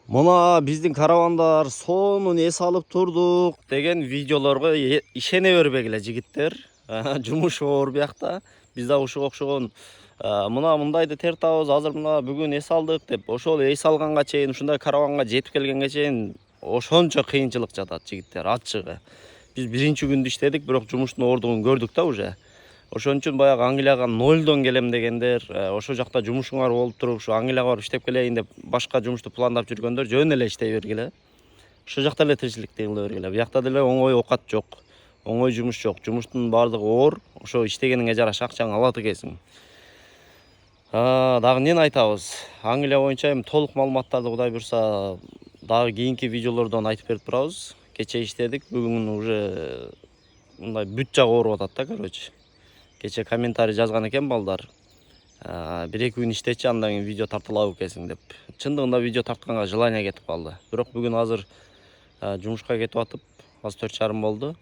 Мына биздин каравандар сонун эс алып турдук деген видеолорго ишене бербегиле жигиттер. Жумуш оор биякта. Биз да ушуга окшогон мындайды тертабыз, азыр мына бүгүн эс алдык деп. Ошол эс алганга чейин, ушундай караванга жетип келгенге чейин ошончо кыйынчылык жатат жигиттер, ачыгы. Биз биринчи күндү иштедик, бирок жумуштун оордугун көрдүк да уже. Ошон үчүн баягы Англияга нолдон келем дегендер, ошол жакта жумушуңар болуп туруп, ушу Англияга барып иштеп келейин деп башка жумушту пландап жүргөндөр жөн эле иштей бергиле. Ошол жакта эле тиричиликти кыла бергиле. Биякта деле оңой оокат жок, оңой жумуш жок. Жумуштун баардыгы оор, ошо иштегениңе жараша акчаңды алат экенсиң. Дагы эмнени айтабыз? Англия боюнча эми толук маалыматтарды Кудай буйрса дагы кийинки видеолордон айтып берип турабыз. Кече иштедик, бүгүн уже мындай бүт жагы ооруп атат да, короче. Кече комментарий жазган экен балдар. 1-2 күн иштечи, андан кийин видео тартылабы экенсиң деп. Чындыгында видео тартканга желание кетип калды. Бирок бүгүн азыр жумушка кетип атып, азыр 4:30 болду.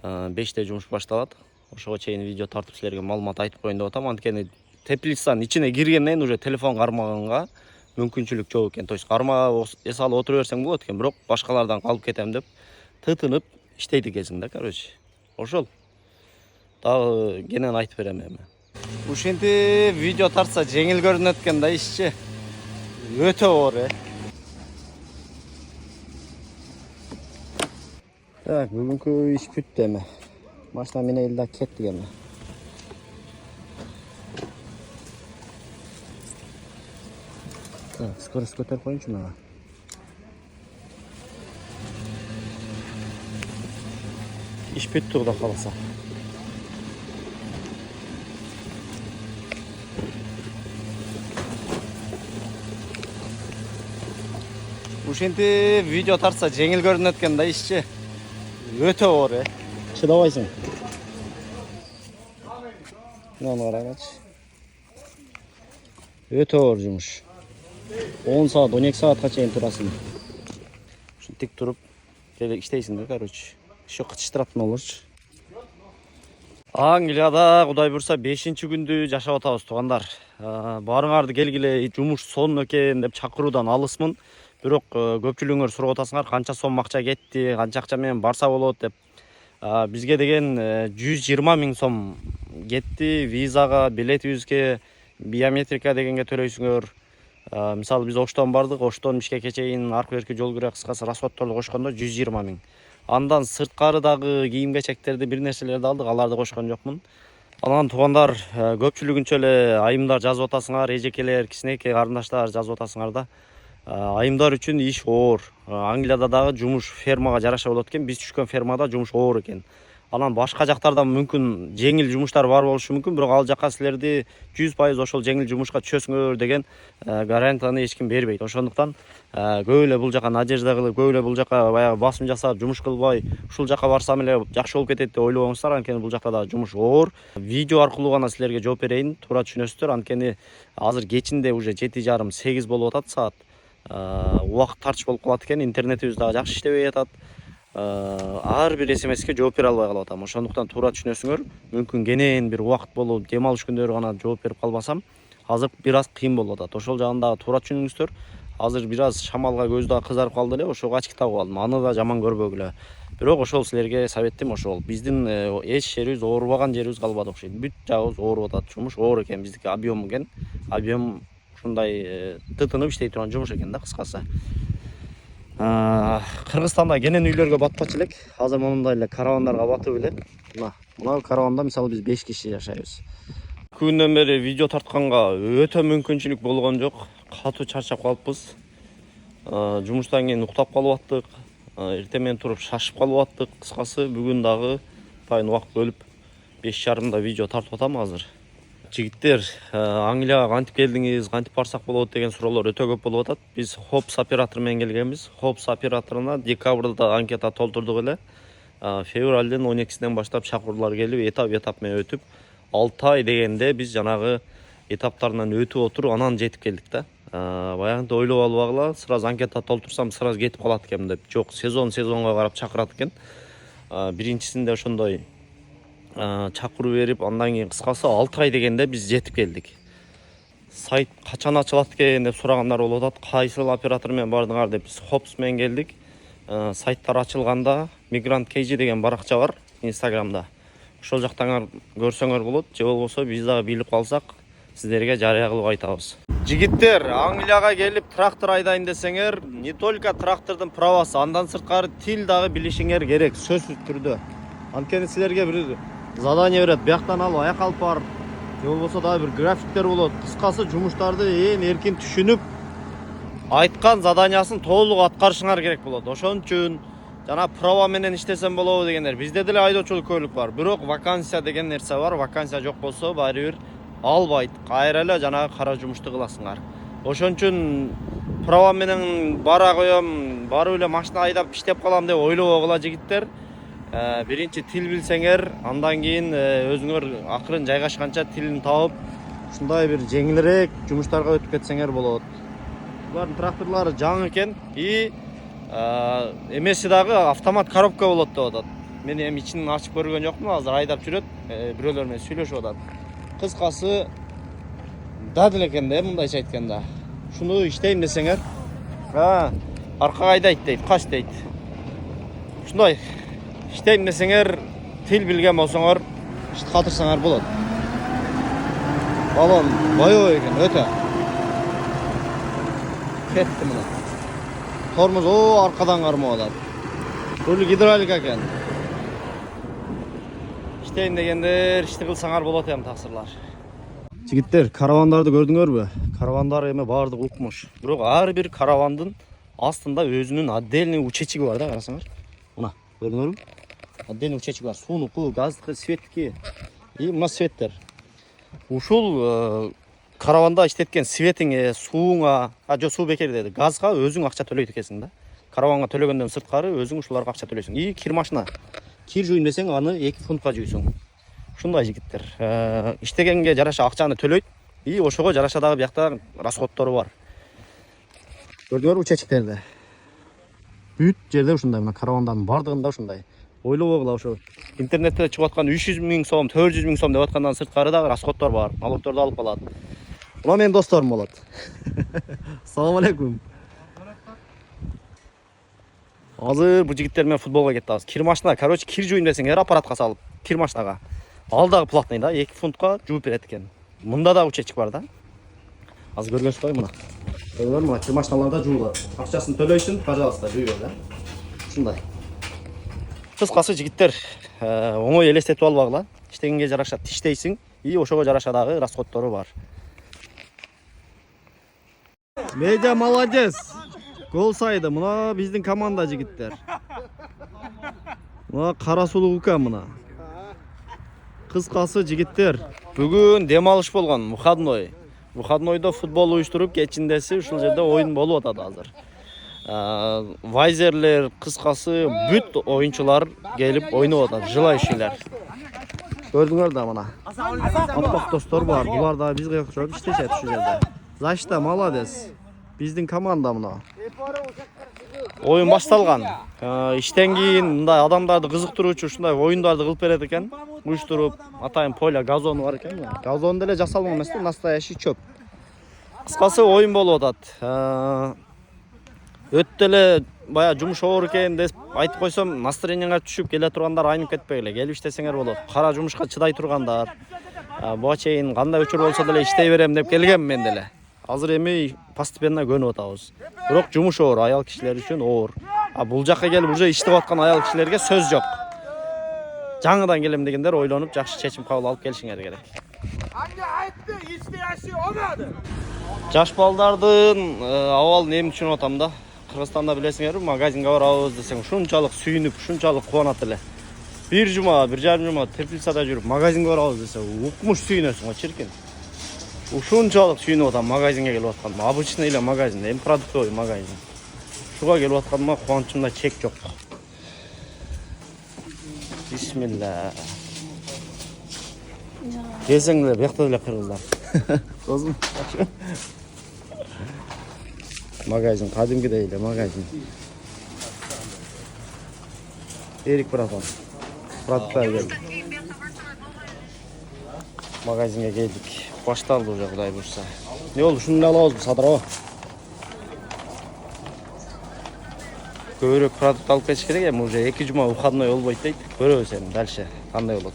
5-те жумуш башталат. Ошого чейин видео тартып силерге маалымат айтып коеюн деп атам. Анткени теплицанын ичине киргенден уже телефон кармаганга мүмкүнчүлүк жок экен. То есть кармап эс алып отура берсең болот экен, бирок башкалардан калып кетем деп тытынып иштейт экенсиң да, короче. Ошол. Дагы кенен айтып берем эми. Ушинтип видео тартса жеңил көрүнөт экен да ишчи. Өтө оор, Так, бүгүнкү иш бүттү эми. Машина менен эле кеттик эми. Так, скорость көтөрүп коюнчу мага. Иш бүттү, Кудай кааласа. Ушинтип видео тартса жеңил көрүнөт экен да ишчи. Өтө оор, чыдабайсың. Мына карагачы. Өтө оор жумуш. 10 саат, 12 саатка чейин турасың. Тик туруп иштейсиң да, короче. Еще кычыштыратын болорчу. Англияда Кудай буйрса 5-чи күндү жашап атабыз, туугандар. Баарыңарды келгиле, жумуш сонун экен деп чакыруудан алысмын. Бирок көпчүлүгүңөр сурап атасыңар, канча сом акча кетти, канча акча менен барса болот деп. Бизге деген 120 000 сом кетти. Визага, билетибизге, биометрика дегенге төлөйсүңөр. Мисалы биз Оштон бардык, Оштон Бишкекке чейин аркы берки жол кире, кыскасы расходторду кошкондо 120 000. Андан сырткары дагы кийим-кечектерди, бир нерселерди алдык, аларды кошкон жокмун. Анан туугандар, көпчүлүгүнчө эле айымдар жазып атасыңар, эжекелер, кичинекей карындаштар жазып атасыңар да. Айымдар үчүн иш оор. Англияда дагы жумуш фермага жараша болот экен. Биз түшкөн фермада жумуш оор экен. Анан башка жактарда мүмкүн жеңил жумуштар бар болушу мүмкүн, бирок ал жака силерди 100% ошол жеңил жумушка түшөсүңөр деген гарантияны эч ким бербейт. Ошондуктан көп эле бул жака надежда кылып, көп эле бул жака баягы басым жасап, жумуш кылбай, ушул жака барсам эле жакшы болуп кетет деп ойлобоңуздар. Анткени бул жакта дагы жумуш оор. Видео аркылуу гана силерге жооп берейин, туура түшүнөсүздөр. Анткени азыр кечинде уже 7:30-8 болуп атат саат. Убакыт тартыш болуп калат экен, интернетибиз дагы жакшы иштебей атат. Ар бир СМСке жооп бере албай калып атам. Ошондуктан туура түшүнөсүңөр. Мүмкүн кенен бир убакыт болуп, дем алыш күндөрү гана жооп берип калбасам, азыр бир аз кыйын болуп атат. Ошол жагын дагы туура түшүнүңүздөр. Азыр бир аз шамалга көз дагы кызарып калды эле, ошого ачык тагып алдым. Аны да жаман көрбөгүлө. Бирок ошол силерге советтим ошол. Биздин эч жерибиз оорубаган жерибиз калбады окшойт. Бүт жагыбыз ооруп атат. Жумуш оор экен, биздики объем экен. Объем ушундай тытынып иштей турган жумуш экен да, кыскасы. Кыргызстанда кенен үйлөргө батпачу элек. Азыр мондай эле каравандарга батып эле. Мына караванда мисалы биз 5 киши жашайбыз. Күндөн бери видео тартканга өтө мүмкүнчүлүк болгон жок. Катуу чарчап калыппыз. Жумуштан кийин уктап калып аттык. Эртең менен туруп шашып калып аттык. Кыскасы бүгүн дагы тайын убакыт бөлүп 5:30 видео тартып атам азыр. Жигиттер, Англияга кантип келдиңиз, кантип барсак болот деген суроолор өтө көп болуп атат. Биз Hops оператор менен келгенбиз. Hops операторуна декабрда анкета толтурдук эле. Февралдын 12-синен баштап чакыруулар келип, этап менен өтүп, 6 ай дегенде биз жанагы этаптарынан өтүп отуруп, анан жетип келдик да. Баягынтип ойлоп албагыла, сразу анкета толтурсам сразу кетип калат экен деп. Жок, сезонго карап чакырат экен. Биринчисинде ошондой чакыруу берип, андан кийин кыскасы 6 ай дегенде биз жетип келдик. сайт качан ачылат экен деп сурагандар болуп атат. Кайсыл оператор менен бардыңар деп биз Хопс менен келдик. Сайттар ачылганда Migrant KG деген баракча бар Instagramда. Ошол жактан көрсөңөр болот. Же болбосо биз дагы билип калсак сиздерге жарыя кылып айтабыз. Жигиттер, Англияга келип трактор айдайын десеңер, не только трактордун правасы, андан сырткары тил дагы билишиңер керек, сөзсүз түрдө. Анткени силерге бир задание берет, бияктан ал, аяк алып бар. Же болбосо дагы бир графиктер болот. Кыскасы жумуштарды ээн эркин түшүнүп, айткан заданиясын толук аткарышыңар керек болот. Ошон үчүн жана права менен иштесем болобу дегендер. Бизде деле айдоочулук көлүк бар. Бирок вакансия деген нерсе бар. Вакансия жок болсо баары бир албайт. Кайра эле жанагы кара жумушту кыласыңар. Ошон үчүн права менен бара коем, барып эле машина айдап иштеп калам деп ойлобогула жигиттер. Биринчи тил билсеңер, андан кийин өзүңөр акырын жайгашканча тилин табып, ушундай бир жеңилирээк жумуштарга өтүп кетсеңер болот. Булардын тракторлары жаңы экен и эмеси дагы автомат коробка болот деп атат. Мен эми ичин ачып көргөн жокмун, азыр айдап жүрөт, бирөөлөр менен сүйлөшүп атат. Кыскасы дадыл экен да, мындайча айтканда. Шуну иштейм десеңер, аркага айдайт дейт, кач дейт. Ушундай иштейм десеңер, тил билген болсоңор, ишти катырсаңар болот. Балон боёбой экен, өтө. Кетти мына. Тормоз аркадан кармап атат. Руль гидравлика экен. Иштейм дегендер, ишти кылсаңар болот эми таксырлар. Жигиттер, каравандарды көрдүңөрбү? Каравандар эми баардыгы укмуш. Бирок ар бир каравандын астында өзүнүн отдельный учетчиги бар да, карасаңар. Мына, көрдүңөрбү? Отдельный учетчиги бар. Суунуку, газдыкы, светки и мына светтер. Ушул караванда иштеткен светиңе, сууңа, суу бекер деди, газга өзүң акча төлөйт экенсиң да. Караванга төлөгөндөн сырткары өзүң ушуларга акча төлөйсүң. И кир машина. Кир жуйын десең, аны 2 фунтка жуйсуң. Ушундай жигиттер. Иштегенге жараша акчаны төлөйт. И ошого жараша дагы биякта расходтору бар. Көрдүңөрбү учетчиктерди? Бүт жерде ушундай, мына каравандардын бардыгында ушундай. Ойлобогула ошо интернетте чыгып аткан 300 000 сом, 400 000 сом деп аткандан сырткары дагы расходтор бар. Налогторду алып калат. Мына менин досторум болот. Салам алейкум. Азыр бу жигиттер менен футболго кеттик. Кир машина, короче, кир жуйын десеңер аппаратка салып, кир машинага. Ал дагы платный да, 2 фунтка жууп берет экен. Мында да учетчик бар да. Азыр көргөнсүзбү мына. Көрдүңөрбү, мына кир машиналарда жуулат. Акчасын төлөйсүң, пожалуйста, жуй бер да. Ушундай. Кыскасы жигиттер, оңой элестетип албагыла. Иштегенге жараша тиштейсиң, и ошого жараша дагы расходтору бар. Медиа молодец. Гол сайды. Мына биздин команда жигиттер. Мына кара сулуу ука мына. Кыскасы жигиттер, бүгүн дем алыш болгон, выходной. Выходнойдо футбол уюштуруп, кечиндеси ушул жерде оюн болуп атат азыр. Вайзерлер, кыскасы бүт оюнчулар келип ойноп атат, желающийлер. Көрдүңөр да мына. Аппак достор бар, булар да бизге окшоп иштешет ушул жерде. Защита молодец. Биздин команда мына. Оюн башталган. Иштен кийин мындай адамдарды кызыктыруучу ушундай оюндарды кылып берет экен. Уюштуруп, атайын поля, газону бар экен. Газон деле жасалган эмес, настоящий чөп. Кыскасы оюн болуп атат. Өттө эле бая жумуш оор экен деп айтып койсом, настроениеңер түшүп келе тургандар айнып кетпегиле. Келип иштесеңер болот. Кара жумушка чыдай тургандар. Буга чейин кандай учур болсо деле иштей берем деп келгем мен деле. Азыр эми постепенно көнүп атабыз. Бирок жумуш оор, аял кишилер үчүн оор. Бул жакка келип уже иштеп аткан аял кишилерге сөз жок. Жаңыдан келем дегендер ойлонуп жакшы чечим кабыл алып келишиңер керек. Anne ayıttı, hiçbir şey olmadı. Жаш балдардын абалын эми түшүнүп атам да. Кыргызстанда билесиңерби, магазинге барабыз десең, ушунчалык сүйүнүп, ушунчалык кубанат эле. Бир жума, бир жарым жума Теплицада жүрүп, магазинге барабыз десе, укмуш сүйүнөсүң го, чиркин. Ушунчалык сүйүнүп атам магазинге келип атканыма. Обычный эле магазин, эми продуктовый магазин. Шуга келип атканыма кубанычымда чек жок. Бисмилла. Келсең деле биякта деле кыргыздар. Козум. Магазин, кадимгидей эле магазин. Эрик братан. Продукттар келди. Магазинге келдик. Башталды уже, Кудай буйрса. Ne oldu? Şunu alamaz mı Sadra? Көбірек продукт алып кетиш керек эми уже 2 жума выходной болбойт дейт. Көрөбүз эми дальше кандай болот.